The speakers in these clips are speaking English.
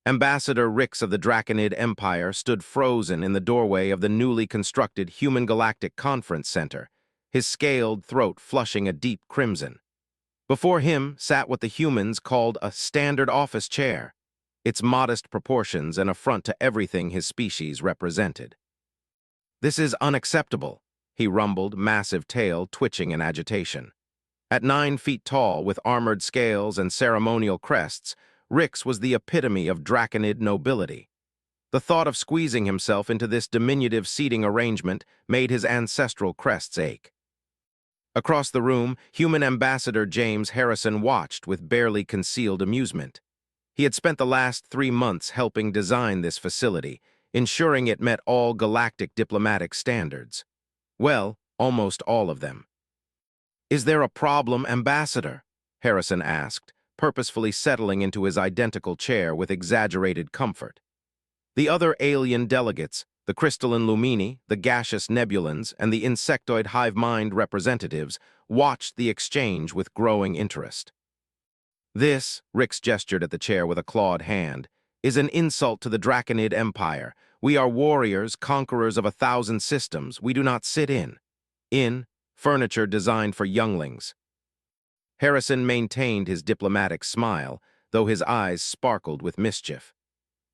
Ambassador Rix of the Draconid Empire stood frozen in the doorway of the newly constructed Human Galactic Conference Center, his scaled throat flushing a deep crimson. Before him sat what the humans called a standard office chair, its modest proportions an affront to everything his species represented. "This is unacceptable," he rumbled, massive tail twitching in agitation. At 9 feet tall, with armored scales and ceremonial crests, Rix was the epitome of Draconid nobility. The thought of squeezing himself into this diminutive seating arrangement made his ancestral crests ache. Across the room, human ambassador James Harrison watched with barely concealed amusement. He had spent the last 3 months helping design this facility, ensuring it met all galactic diplomatic standards. Well, almost all of them. "Is there a problem, Ambassador?" Harrison asked, purposefully settling into his identical chair with exaggerated comfort. The other alien delegates, the crystalline lumini, the gaseous nebulans, and the insectoid hive mind representatives, watched the exchange with growing interest. "This," Rix gestured at the chair with a clawed hand, "is an insult to the Draconid Empire. We are warriors, conquerors of 1,000 systems. We do not sit in furniture designed for younglings." Harrison maintained his diplomatic smile, though his eyes sparkled with mischief.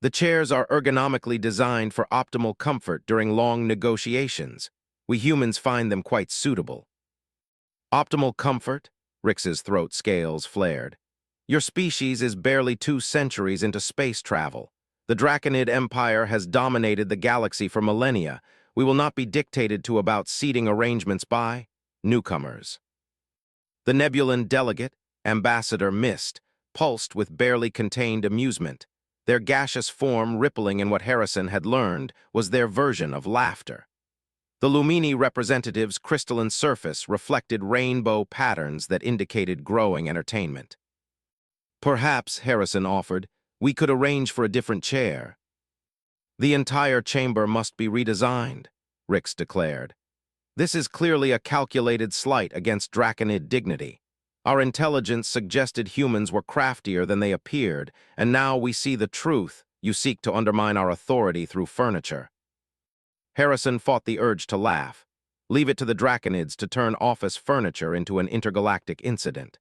"The chairs are ergonomically designed for optimal comfort during long negotiations. We humans find them quite suitable." "Optimal comfort?" Rix's throat scales flared. "Your species is barely 2 centuries into space travel. The Draconid Empire has dominated the galaxy for millennia. We will not be dictated to about seating arrangements by newcomers." The Nebulan delegate, Ambassador Mist, pulsed with barely contained amusement. Their gaseous form rippling in what Harrison had learned was their version of laughter. The Lumini representative's crystalline surface reflected rainbow patterns that indicated growing entertainment. "Perhaps," Harrison offered, "we could arrange for a different chair." "The entire chamber must be redesigned," Rix declared. "This is clearly a calculated slight against Draconid dignity. Our intelligence suggested humans were craftier than they appeared, and now we see the truth. You seek to undermine our authority through furniture." Harrison fought the urge to laugh. Leave it to the Draconids to turn office furniture into an intergalactic incident.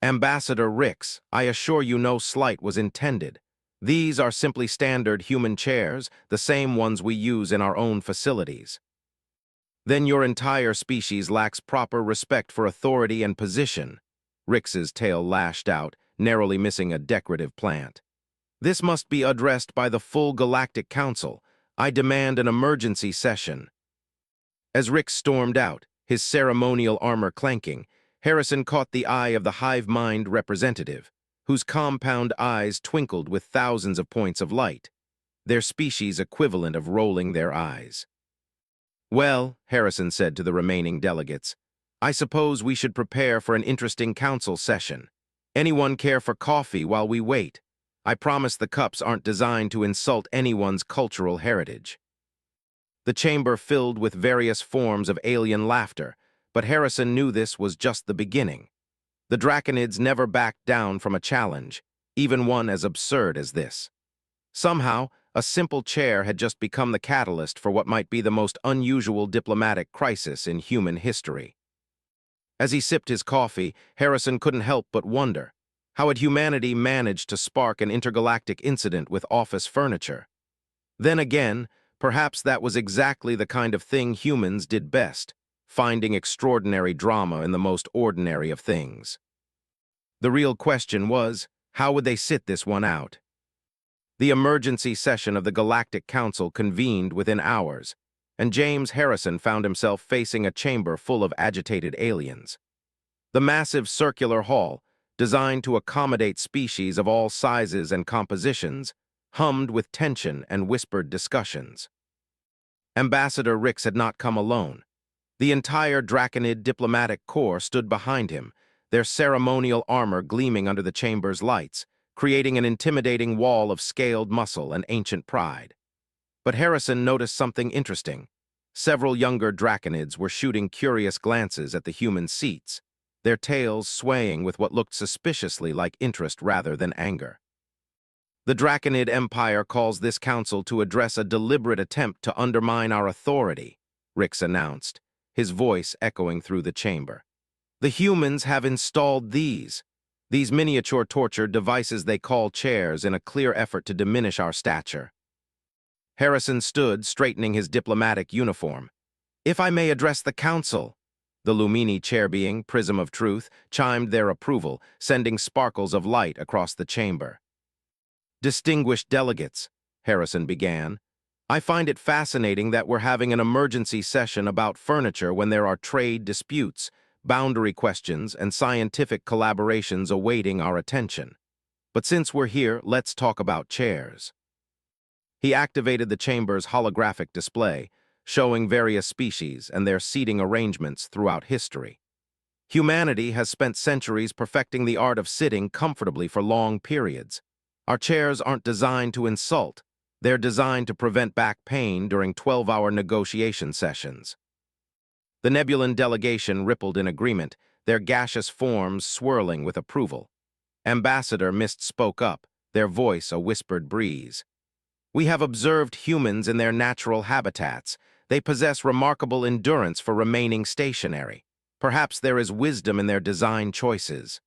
"Ambassador Rix, I assure you no slight was intended. These are simply standard human chairs, the same ones we use in our own facilities." "Then your entire species lacks proper respect for authority and position." Rix's tail lashed out, narrowly missing a decorative plant. "This must be addressed by the full Galactic Council. I demand an emergency session." As Rix stormed out, his ceremonial armor clanking, Harrison caught the eye of the hive mind representative, whose compound eyes twinkled with thousands of points of light, their species equivalent of rolling their eyes. "Well," Harrison said to the remaining delegates, "I suppose we should prepare for an interesting council session. Anyone care for coffee while we wait? I promise the cups aren't designed to insult anyone's cultural heritage." The chamber filled with various forms of alien laughter, but Harrison knew this was just the beginning. The Draconids never backed down from a challenge, even one as absurd as this. Somehow, a simple chair had just become the catalyst for what might be the most unusual diplomatic crisis in human history. As he sipped his coffee, Harrison couldn't help but wonder, how had humanity managed to spark an intergalactic incident with office furniture? Then again, perhaps that was exactly the kind of thing humans did best, finding extraordinary drama in the most ordinary of things. The real question was, how would they sit this one out? The emergency session of the Galactic Council convened within hours, and James Harrison found himself facing a chamber full of agitated aliens. The massive circular hall, designed to accommodate species of all sizes and compositions, hummed with tension and whispered discussions. Ambassador Rix had not come alone. The entire Draconid diplomatic corps stood behind him, their ceremonial armor gleaming under the chamber's lights, creating an intimidating wall of scaled muscle and ancient pride. But Harrison noticed something interesting. Several younger Draconids were shooting curious glances at the human seats, their tails swaying with what looked suspiciously like interest rather than anger. The Draconid Empire calls this council to address a deliberate attempt to undermine our authority, Rix announced, his voice echoing through the chamber. The humans have installed these miniature torture devices they call chairs in a clear effort to diminish our stature. Harrison stood, straightening his diplomatic uniform. If I may address the council, the Lumini chair being, Prism of Truth, chimed their approval, sending sparkles of light across the chamber. Distinguished delegates, Harrison began, I find it fascinating that we're having an emergency session about furniture when there are trade disputes, boundary questions, and scientific collaborations awaiting our attention. But since we're here, let's talk about chairs. He activated the chamber's holographic display, showing various species and their seating arrangements throughout history. Humanity has spent centuries perfecting the art of sitting comfortably for long periods. Our chairs aren't designed to insult. They're designed to prevent back pain during 12-hour negotiation sessions. The Nebulan delegation rippled in agreement, their gaseous forms swirling with approval. Ambassador Mist spoke up, their voice a whispered breeze. We have observed humans in their natural habitats. They possess remarkable endurance for remaining stationary. Perhaps there is wisdom in their design choices.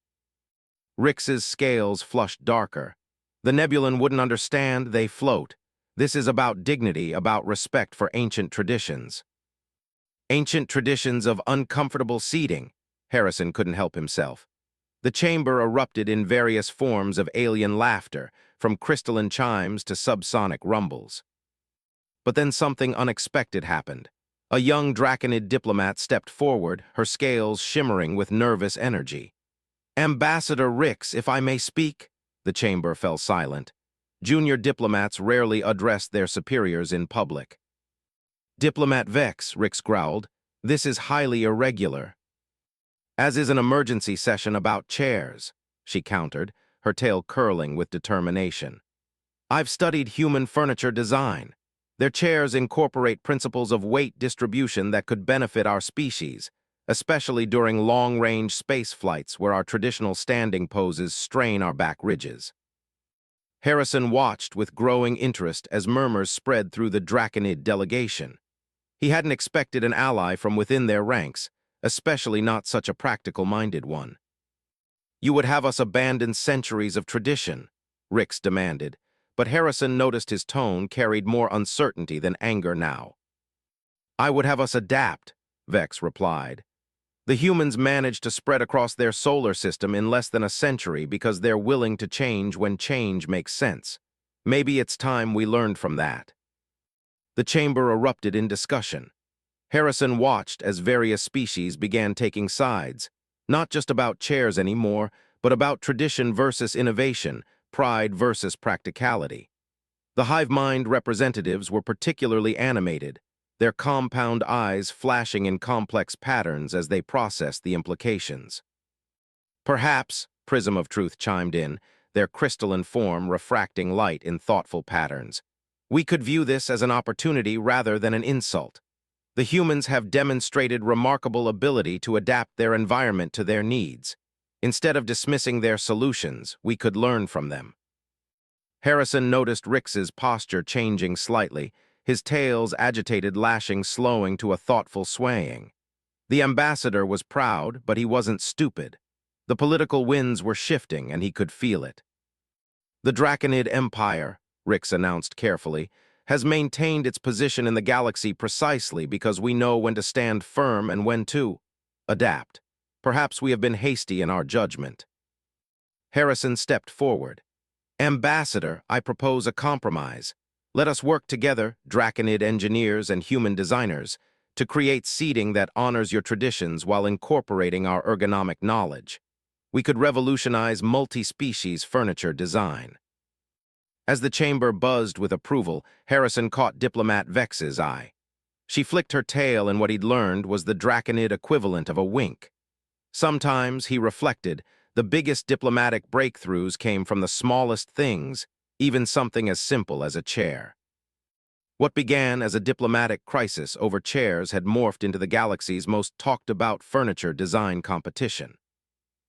Rix's scales flushed darker. The Nebulan wouldn't understand, they float. This is about dignity, about respect for ancient traditions. Ancient traditions of uncomfortable seating. Harrison couldn't help himself. The chamber erupted in various forms of alien laughter, from crystalline chimes to subsonic rumbles. But then something unexpected happened. A young Draconid diplomat stepped forward, her scales shimmering with nervous energy. Ambassador Rix, if I may speak? The chamber fell silent. Junior diplomats rarely addressed their superiors in public. Diplomat Vex, Rix growled. This is highly irregular. As is an emergency session about chairs, she countered, her tail curling with determination. I've studied human furniture design. Their chairs incorporate principles of weight distribution that could benefit our species, especially during long-range space flights where our traditional standing poses strain our back ridges. Harrison watched with growing interest as murmurs spread through the Draconid delegation. He hadn't expected an ally from within their ranks, especially not such a practical-minded one. You would have us abandon centuries of tradition, Rix demanded, but Harrison noticed his tone carried more uncertainty than anger now. I would have us adapt, Vex replied. The humans managed to spread across their solar system in less than a century because they're willing to change when change makes sense. Maybe it's time we learned from that. The chamber erupted in discussion. Harrison watched as various species began taking sides, not just about chairs anymore, but about tradition versus innovation, pride versus practicality. The hive mind representatives were particularly animated, their compound eyes flashing in complex patterns as they processed the implications. Perhaps, Prism of Truth chimed in, their crystalline form refracting light in thoughtful patterns. We could view this as an opportunity rather than an insult. The humans have demonstrated remarkable ability to adapt their environment to their needs. Instead of dismissing their solutions, we could learn from them. Harrison noticed Rix's posture changing slightly, his tail's agitated lashing slowing to a thoughtful swaying. The ambassador was proud, but he wasn't stupid. The political winds were shifting, and he could feel it. The Draconid Empire, Rix announced carefully, has maintained its position in the galaxy precisely because we know when to stand firm and when to adapt. Perhaps we have been hasty in our judgment. Harrison stepped forward. Ambassador, I propose a compromise. Let us work together, Draconid engineers and human designers, to create seating that honors your traditions while incorporating our ergonomic knowledge. We could revolutionize multi-species furniture design. As the chamber buzzed with approval, Harrison caught Diplomat Vex's eye. She flicked her tail, and what he'd learned was the Draconid equivalent of a wink. Sometimes, he reflected, the biggest diplomatic breakthroughs came from the smallest things, even something as simple as a chair. What began as a diplomatic crisis over chairs had morphed into the galaxy's most talked-about furniture design competition.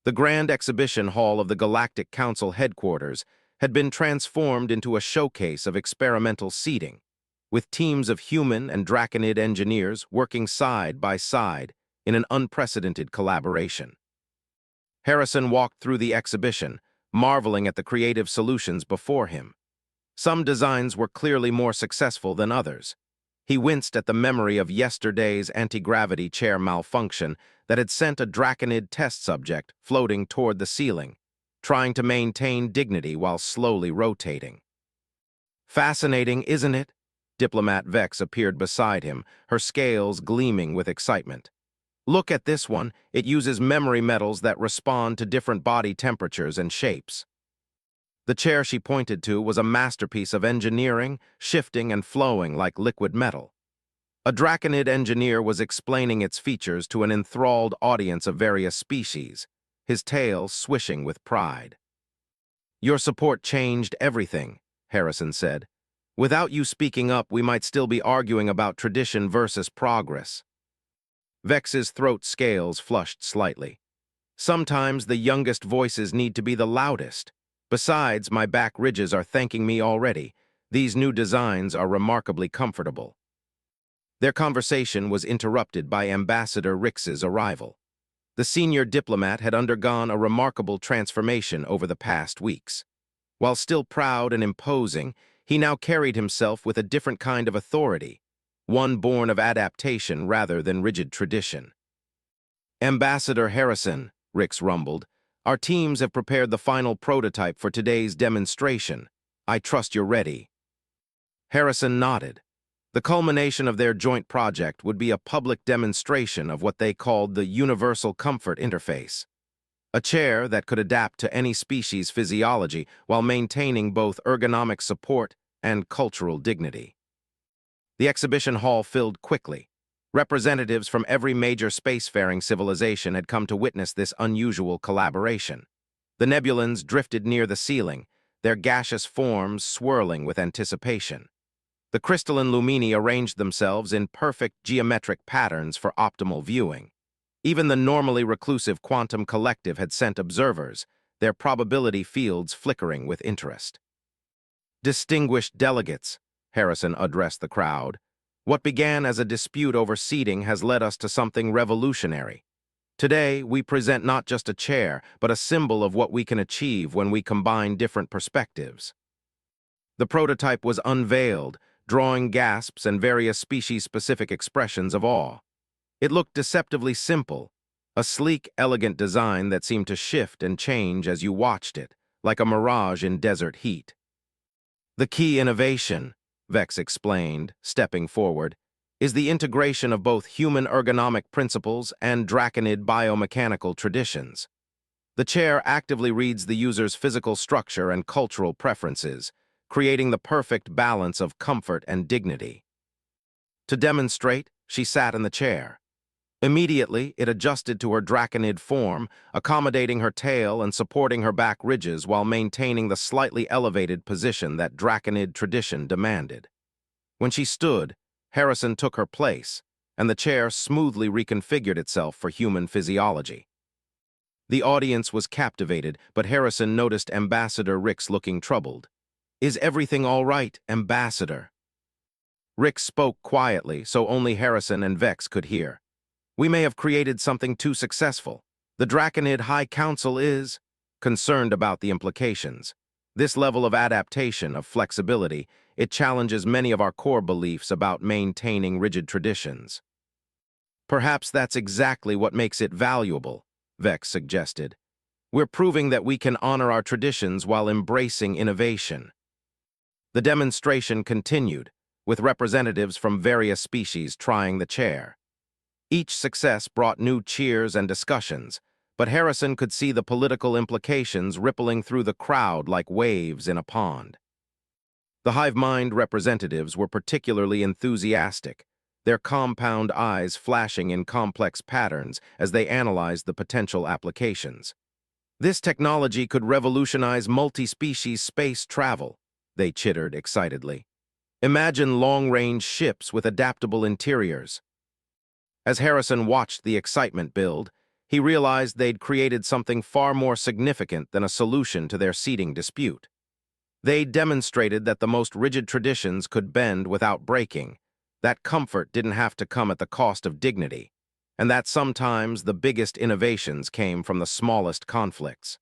The Grand Exhibition Hall of the Galactic Council headquarters had been transformed into a showcase of experimental seating, with teams of human and draconid engineers working side by side in an unprecedented collaboration. Harrison walked through the exhibition, marveling at the creative solutions before him. Some designs were clearly more successful than others. He winced at the memory of yesterday's anti-gravity chair malfunction that had sent a draconid test subject floating toward the ceiling, trying to maintain dignity while slowly rotating. Fascinating, isn't it? Diplomat Vex appeared beside him, her scales gleaming with excitement. Look at this one. It uses memory metals that respond to different body temperatures and shapes. The chair she pointed to was a masterpiece of engineering, shifting and flowing like liquid metal. A draconid engineer was explaining its features to an enthralled audience of various species, his tail swishing with pride. "Your support changed everything," Harrison said. "Without you speaking up, we might still be arguing about tradition versus progress." Vex's throat scales flushed slightly. "Sometimes the youngest voices need to be the loudest. Besides, my back ridges are thanking me already. These new designs are remarkably comfortable." Their conversation was interrupted by Ambassador Rix's arrival. The senior diplomat had undergone a remarkable transformation over the past weeks. While still proud and imposing, he now carried himself with a different kind of authority, one born of adaptation rather than rigid tradition. "Ambassador Harrison," Rix rumbled, "our teams have prepared the final prototype for today's demonstration. I trust you're ready." Harrison nodded. The culmination of their joint project would be a public demonstration of what they called the Universal Comfort Interface, a chair that could adapt to any species' physiology while maintaining both ergonomic support and cultural dignity. The exhibition hall filled quickly. Representatives from every major spacefaring civilization had come to witness this unusual collaboration. The Nebulans drifted near the ceiling, their gaseous forms swirling with anticipation. The crystalline lumini arranged themselves in perfect geometric patterns for optimal viewing. Even the normally reclusive quantum collective had sent observers, their probability fields flickering with interest. "Distinguished delegates," Harrison addressed the crowd, "what began as a dispute over seating has led us to something revolutionary. Today, we present not just a chair, but a symbol of what we can achieve when we combine different perspectives." The prototype was unveiled, drawing gasps and various species-specific expressions of awe. It looked deceptively simple, a sleek, elegant design that seemed to shift and change as you watched it, like a mirage in desert heat. "The key innovation," Vex explained, stepping forward, "is the integration of both human ergonomic principles and draconid biomechanical traditions. The chair actively reads the user's physical structure and cultural preferences, creating the perfect balance of comfort and dignity." To demonstrate, she sat in the chair. Immediately, it adjusted to her draconid form, accommodating her tail and supporting her back ridges while maintaining the slightly elevated position that draconid tradition demanded. When she stood, Harrison took her place, and the chair smoothly reconfigured itself for human physiology. The audience was captivated, but Harrison noticed Ambassador Rix looking troubled. "Is everything all right, Ambassador?" Rix spoke quietly, so only Harrison and Vex could hear. "We may have created something too successful. The Draconid High Council is concerned about the implications. This level of adaptation, of flexibility, it challenges many of our core beliefs about maintaining rigid traditions." "Perhaps that's exactly what makes it valuable," Vex suggested. "We're proving that we can honor our traditions while embracing innovation." The demonstration continued, with representatives from various species trying the chair. Each success brought new cheers and discussions, but Harrison could see the political implications rippling through the crowd like waves in a pond. The hive mind representatives were particularly enthusiastic, their compound eyes flashing in complex patterns as they analyzed the potential applications. "This technology could revolutionize multi-species space travel," they chittered excitedly. "Imagine long-range ships with adaptable interiors." As Harrison watched the excitement build, he realized they'd created something far more significant than a solution to their seating dispute. They demonstrated that the most rigid traditions could bend without breaking, that comfort didn't have to come at the cost of dignity, and that sometimes the biggest innovations came from the smallest conflicts.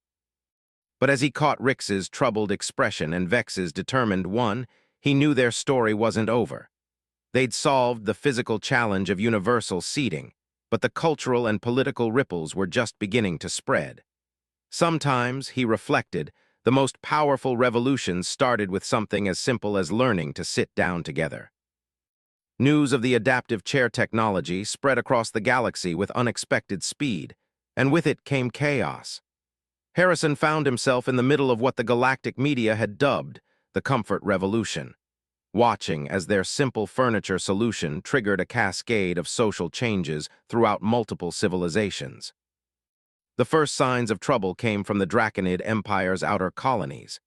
But as he caught Rix's troubled expression and Vex's determined one, he knew their story wasn't over. They'd solved the physical challenge of universal seating, but the cultural and political ripples were just beginning to spread. Sometimes, he reflected, the most powerful revolutions started with something as simple as learning to sit down together. News of the adaptive chair technology spread across the galaxy with unexpected speed, and with it came chaos. Harrison found himself in the middle of what the galactic media had dubbed the comfort revolution, watching as their simple furniture solution triggered a cascade of social changes throughout multiple civilizations. The first signs of trouble came from the Draconid Empire's outer colonies.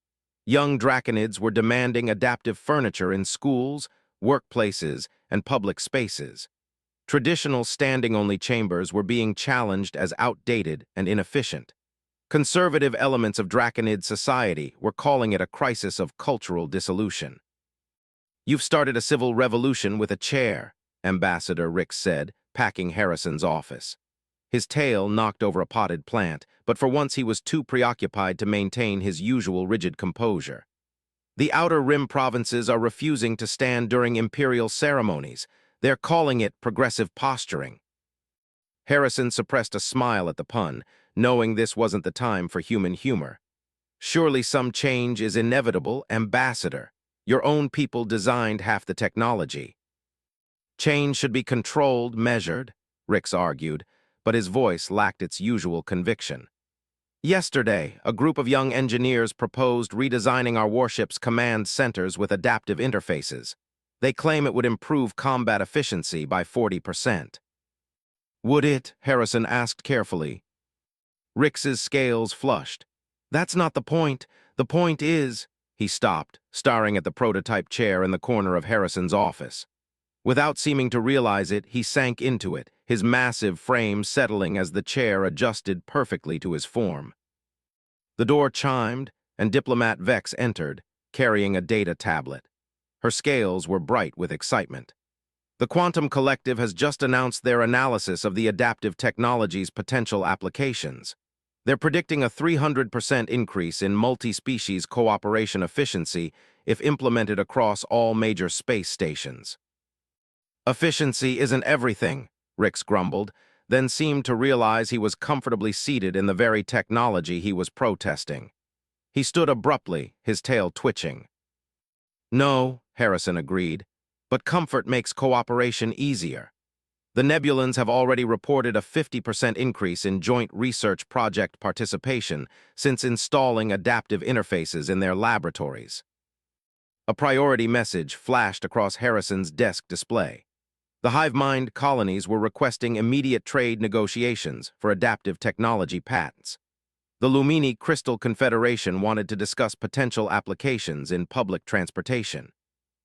Young Draconids were demanding adaptive furniture in schools, workplaces, and public spaces. Traditional standing-only chambers were being challenged as outdated and inefficient. Conservative elements of Draconid society were calling it a crisis of cultural dissolution. "You've started a civil revolution with a chair," Ambassador Rix said, packing Harrison's office. His tail knocked over a potted plant, but for once he was too preoccupied to maintain his usual rigid composure. "The Outer Rim provinces are refusing to stand during imperial ceremonies. They're calling it progressive posturing." Harrison suppressed a smile at the pun, knowing this wasn't the time for human humor. "Surely some change is inevitable, Ambassador. Your own people designed half the technology." "Change should be controlled, measured," Rix argued, but his voice lacked its usual conviction. "Yesterday, a group of young engineers proposed redesigning our warship's command centers with adaptive interfaces. They claim it would improve combat efficiency by 40%. "Would it?" Harrison asked carefully. Rix's scales flushed. "That's not the point. The point is—" He stopped, staring at the prototype chair in the corner of Harrison's office. Without seeming to realize it, he sank into it, his massive frame settling as the chair adjusted perfectly to his form. The door chimed, and Diplomat Vex entered, carrying a data tablet. Her scales were bright with excitement. "The Quantum Collective has just announced their analysis of the adaptive technology's potential applications. They're predicting a 300% increase in multi-species cooperation efficiency if implemented across all major space stations." "Efficiency isn't everything," Rix grumbled, then seemed to realize he was comfortably seated in the very technology he was protesting. He stood abruptly, his tail twitching. "No," Harrison agreed, "but comfort makes cooperation easier. The Nebulans have already reported a 50% increase in joint research project participation since installing adaptive interfaces in their laboratories." A priority message flashed across Harrison's desk display. The hive-mind colonies were requesting immediate trade negotiations for adaptive technology patents. The Lumini Crystal Confederation wanted to discuss potential applications in public transportation.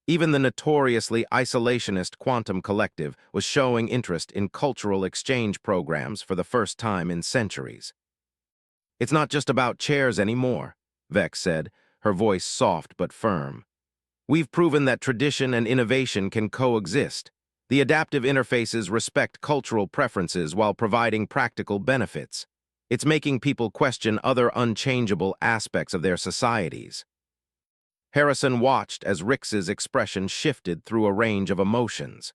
Even the notoriously isolationist Quantum Collective was showing interest in cultural exchange programs for the first time in centuries. "It's not just about chairs anymore," Vex said, her voice soft but firm. "We've proven that tradition and innovation can coexist. The adaptive interfaces respect cultural preferences while providing practical benefits. It's making people question other unchangeable aspects of their societies." Harrison watched as Rix's expression shifted through a range of emotions.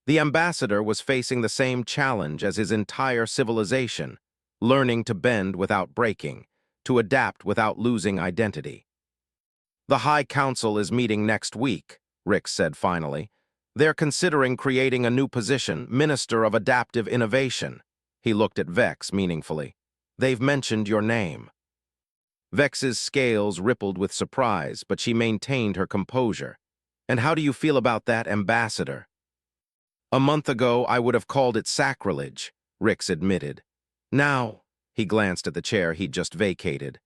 The ambassador was facing the same challenge as his entire civilization, learning to bend without breaking, to adapt without losing identity. "The High Council is meeting next week," Rix said finally. "They're considering creating a new position, Minister of Adaptive Innovation." He looked at Vex meaningfully. "They've mentioned your name." Vex's scales rippled with surprise, but she maintained her composure. "And how do you feel about that, Ambassador?" "A month ago, I would have called it sacrilege," Rix admitted. "Now," he glanced at the chair he'd just vacated,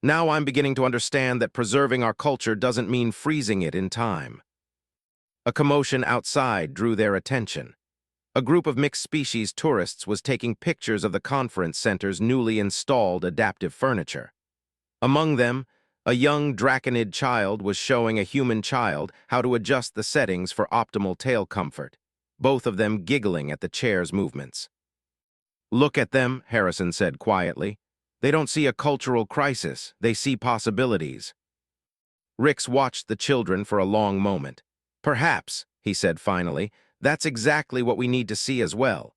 "now I'm beginning to understand that preserving our culture doesn't mean freezing it in time." A commotion outside drew their attention. A group of mixed-species tourists was taking pictures of the conference center's newly installed adaptive furniture. Among them, A young Draconid child was showing a human child how to adjust the settings for optimal tail comfort, both of them giggling at the chair's movements. "Look at them," Harrison said quietly. "They don't see a cultural crisis, they see possibilities." Rix watched the children for a long moment. "Perhaps," he said finally, "that's exactly what we need to see as well."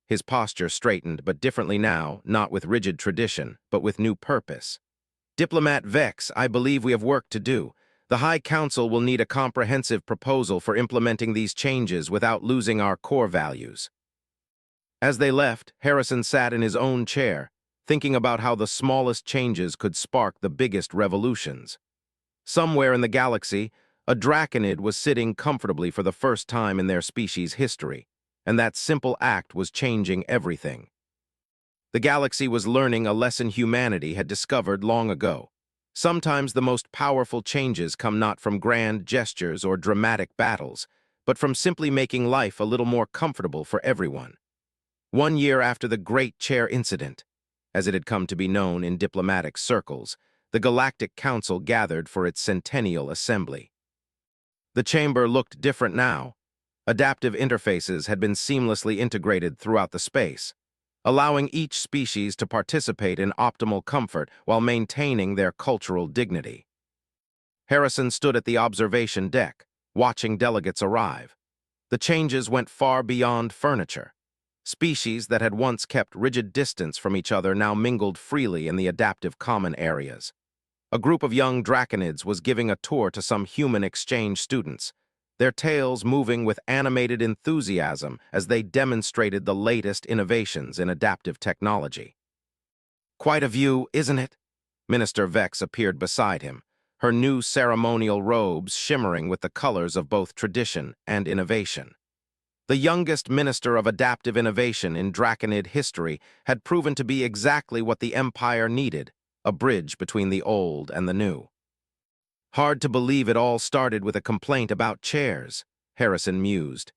His posture straightened, but differently now, not with rigid tradition, but with new purpose. "Diplomat Vex, I believe we have work to do. The High Council will need a comprehensive proposal for implementing these changes without losing our core values." As they left, Harrison sat in his own chair, thinking about how the smallest changes could spark the biggest revolutions. Somewhere in the galaxy, a Draconid was sitting comfortably for the first time in their species' history, and that simple act was changing everything. The galaxy was learning a lesson humanity had discovered long ago. Sometimes the most powerful changes come not from grand gestures or dramatic battles, but from simply making life a little more comfortable for everyone. 1 year after the Great Chair Incident, as it had come to be known in diplomatic circles, the Galactic Council gathered for its centennial assembly. The chamber looked different now. Adaptive interfaces had been seamlessly integrated throughout the space, allowing each species to participate in optimal comfort while maintaining their cultural dignity. Harrison stood at the observation deck, watching delegates arrive. The changes went far beyond furniture. Species that had once kept rigid distance from each other now mingled freely in the adaptive common areas. A group of young Draconids was giving a tour to some human exchange students, their tails moving with animated enthusiasm as they demonstrated the latest innovations in adaptive technology. "Quite a view, isn't it?" Minister Vex appeared beside him, her new ceremonial robes shimmering with the colors of both tradition and innovation. The youngest minister of adaptive innovation in Draconid history had proven to be exactly what the Empire needed, a bridge between the old and the new. "Hard to believe it all started with a complaint about chairs," Harrison mused.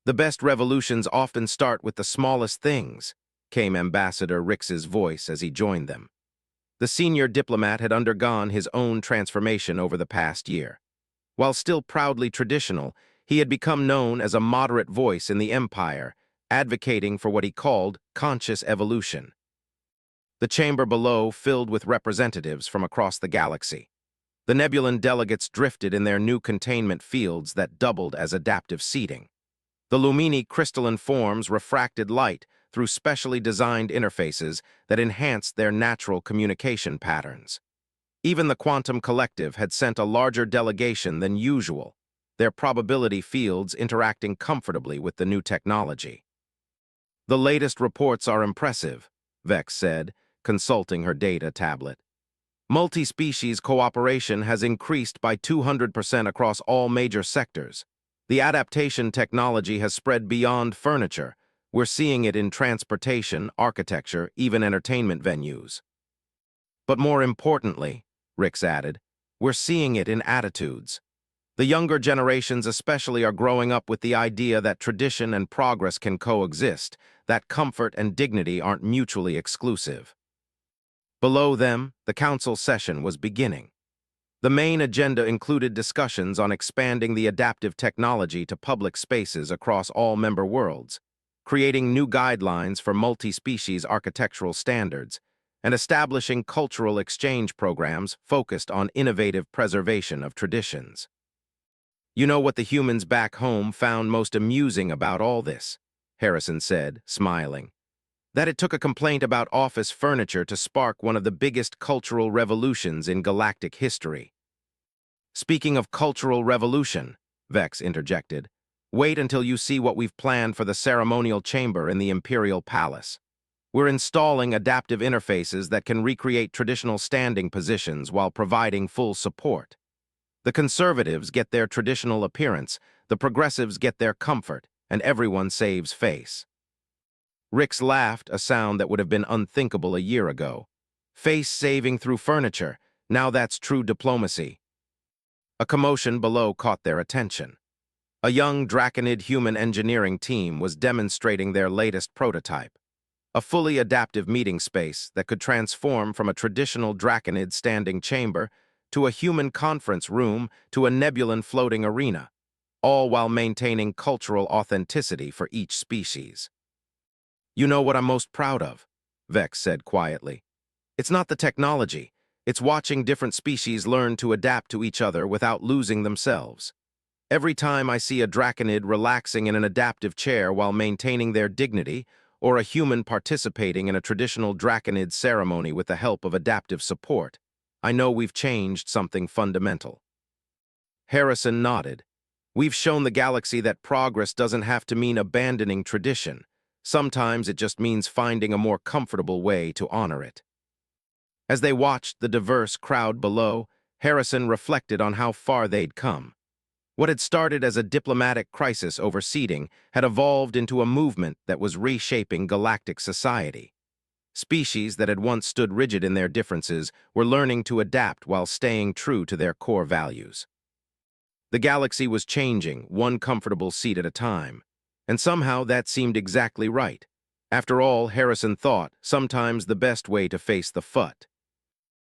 "The best revolutions often start with the smallest things," came Ambassador Rix's voice as he joined them. The senior diplomat had undergone his own transformation over the past year. While still proudly traditional, he had become known as a moderate voice in the Empire, advocating for what he called conscious evolution. The chamber below filled with representatives from across the galaxy. The Nebulan delegates drifted in their new containment fields that doubled as adaptive seating. The Lumini crystalline forms refracted light through specially designed interfaces that enhanced their natural communication patterns. Even the Quantum Collective had sent a larger delegation than usual, their probability fields interacting comfortably with the new technology. "The latest reports are impressive," Vex said, consulting her data tablet. "Multi-species cooperation has increased by 200% across all major sectors. The adaptation technology has spread beyond furniture. We're seeing it in transportation, architecture, even entertainment venues. But more importantly," Rix added, "we're seeing it in attitudes. The younger generations especially are growing up with the idea that tradition and progress can coexist, that comfort and dignity aren't mutually exclusive." Below them, the council session was beginning. The main agenda included discussions on expanding the adaptive technology to public spaces across all member worlds, creating new guidelines for multi-species architectural standards, and establishing cultural exchange programs focused on innovative preservation of traditions. "You know what the humans back home found most amusing about all this?" Harrison said, smiling. "That it took a complaint about office furniture to spark one of the biggest cultural revolutions in galactic history." "Speaking of cultural revolution," Vex interjected, "wait until you see what we've planned for the ceremonial chamber in the Imperial Palace. We're installing adaptive interfaces that can recreate traditional standing positions while providing full support. The conservatives get their traditional appearance, the progressives get their comfort, and everyone saves face." Rix laughed, a sound that would have been unthinkable a year ago. "Face saving through furniture, now that's true diplomacy." A commotion below caught their attention. A young Draconid human engineering team was demonstrating their latest prototype. a fully adaptive meeting space that could transform from a traditional Draconid standing chamber to a human conference room to a Nebulan floating arena, all while maintaining cultural authenticity for each species. "You know what I'm most proud of?" Vex said quietly. "It's not the technology. It's watching different species learn to adapt to each other without losing themselves. Every time I see a Draconid relaxing in an adaptive chair while maintaining their dignity, or a human participating in a traditional Draconid ceremony with the help of adaptive support, I know we've changed something fundamental." Harrison nodded. "We've shown the galaxy that progress doesn't have to mean abandoning tradition. Sometimes it just means finding a more comfortable way to honor it." As they watched the diverse crowd below, Harrison reflected on how far they'd come. What had started as a diplomatic crisis over seating had evolved into a movement that was reshaping galactic society. Species that had once stood rigid in their differences were learning to adapt while staying true to their core values. The galaxy was changing, one comfortable seat at a time. And somehow that seemed exactly right. After all, Harrison thought, sometimes the best way to face the FUT